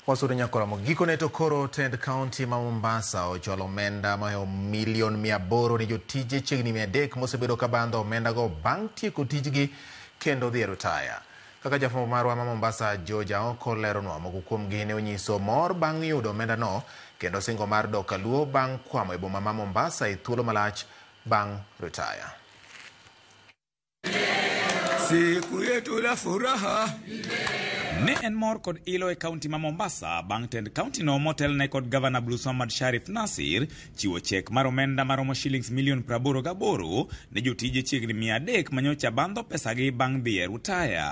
Wasuru Nyakoramo gikone to koro tend county ma Mombasa ocholo omenda mayo milion 800 ni jotije chiegni 300 mosebedo ka bando omenda go bang' tieko tijgi kendo dhi retire. Kaka jafwambo marwa ma Mombasa George Aoko leronwa moko kuomgi ne onyiso mor bang' yudo omenda no kendo singo mar dok kaluo bang' kwamo e boma ma Mombasa e thuolo malach bang' retire. Siku yetu la furaha ne en mor kod ilo e kaunti ma Mombasa bang' tend kaunti no motel ne kod Governor Abdul Samad Sharif Nasir chiwo chek mar omenda maromo shillings milion 88 ne jotije chiegni 300 manyocha bandho pesagi bang' dhi e retire.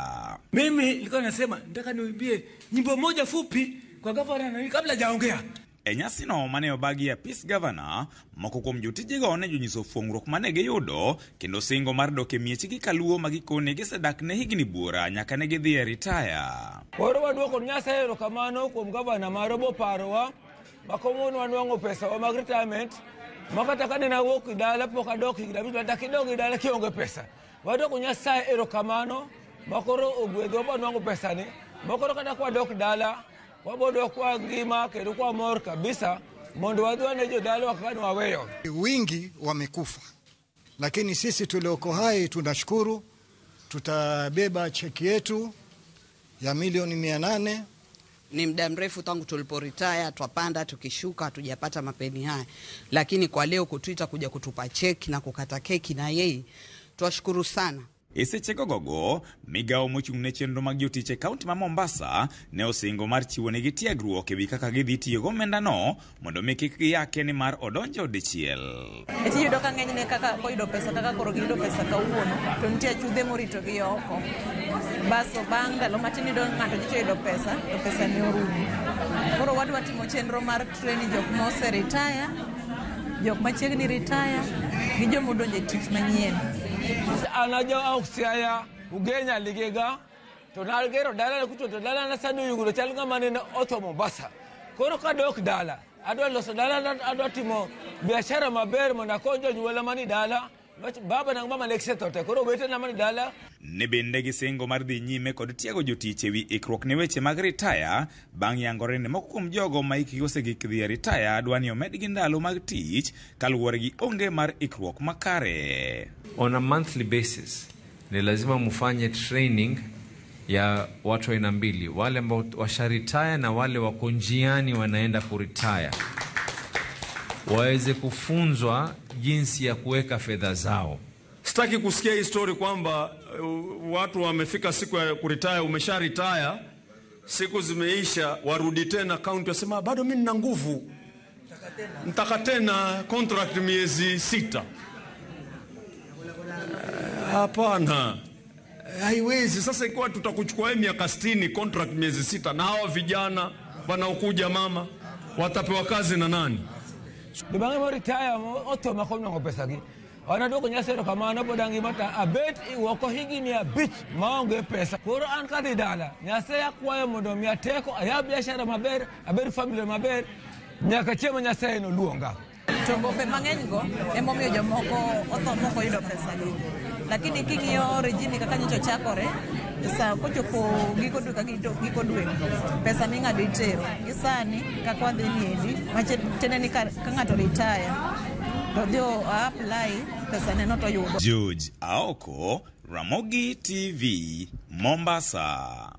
Mimi nilikuwa nasema nataka niuibie nyimbo moja fupi kwa governor kabla hajaongea. E nyasi no mane obagi ya Peace Governor, moko kuom jotije go ne jonyiso fuongruok mane giyudo kendo singo mar dok e miechgi kaluo magikone gisedak ne higni buora nyaka ne gidhi e retire. Koro waduoko Nyasaye erokamano kuom governor marobo parowa makomono wanwang'o pesa wa mag retirement makata ka nena wuok dala pok adok higni abich dak idog dala kionge pesa. Waduoko Nyasaye erokamano makoro ogwedho wanwang'o pesa ni makoro kata kwa dok dala wabodo kwa ngima kendo kwa mor kabisa mondo wadwane jodalo wakani waweyo. Wingi wamekufa, lakini sisi tulioko hai tunashukuru. Tutabeba cheki yetu ya milioni 800. Ni muda mrefu tangu tuliporetire, twapanda tukishuka, hatujapata mapeni haya, lakini kwa leo kutuita kuja kutupa cheki na kukata keki na yeye twashukuru sana. Esechego gogo, migao mochung'ne chenro mag jotiche kaunti ma Mombasa ne osingo mar chiwo negi tiegruok ewi kaka gidhi tiyo gomenda no mondo mi kik giyake ni mar odonjo dichiel. Yudo ka ng'enyne kaka koyudo pesa kaka koro giyudo pesa kawuono to nitie chudhe morito gi oko. Baso bang' ndalo matin yudo ng'ato nyicho yudo pesa to pesa ne orumo. Koro wadwa timo chenro mar training jok mose retire, jok machiegni retire gi joma odonjo e tich manyien. Anaja auksiaya ugenya ligega to nalgero dala na kuto to dala na sanu yugulo chalga manene otho Mombasa. Koro ka dok dala adwa loso dala adwa timo biashara maber mona konjo nyuola mani dala baba na mama lekseto te koro wete na mani dala. Ne bende gi singo mar dhi nyime kod tiego jotiche wi ikruok ne weche mag retire bang' yangore ne moko kuom jogo ma ikgi osegik dhi e retire dwani omedgi ndalo mag tich kaluwore gi onge mar ikruok makare. On a monthly basis ni lazima mufanye training ya watu aina mbili, wale ambao washaretire na wale wako njiani wanaenda kuretire, waweze kufunzwa jinsi ya kuweka fedha zao. Sitaki kusikia hii story kwamba watu wamefika siku ya kuretire, umesha retire, siku zimeisha, warudi tena county wasema bado mimi nina nguvu, nitaka tena contract miezi 6. Hapana, haiwezi. Sasa ikiwa tutakuchukua miaka 60 contract miezi 6 na hao vijana wanaokuja mama watapewa kazi na nani? Dibange mo retire otho makomna ngo pesa gi. Wanaduoko Nyasaye erokamano bodangi mata abet iwoko higni 5 maonge pesa. Koro an ka dhi dala Nyasaye akwayo mondo miya teko aya biashara maber, aber family maber, nyaka chiemo Nyasaye no luonga. To bombe mang'eny go emomiyo jomoko otho moko yudo pesa gi. Lakini king'iyo regime kaka nyocha chakore sa kochopo giko dwe pesa ming'ado itero gisani kaka wadhi niendi machene ni ka ng'ato retire to dhi apply pesa neno to yudo. George Aoko, Ramogi TV, Mombasa.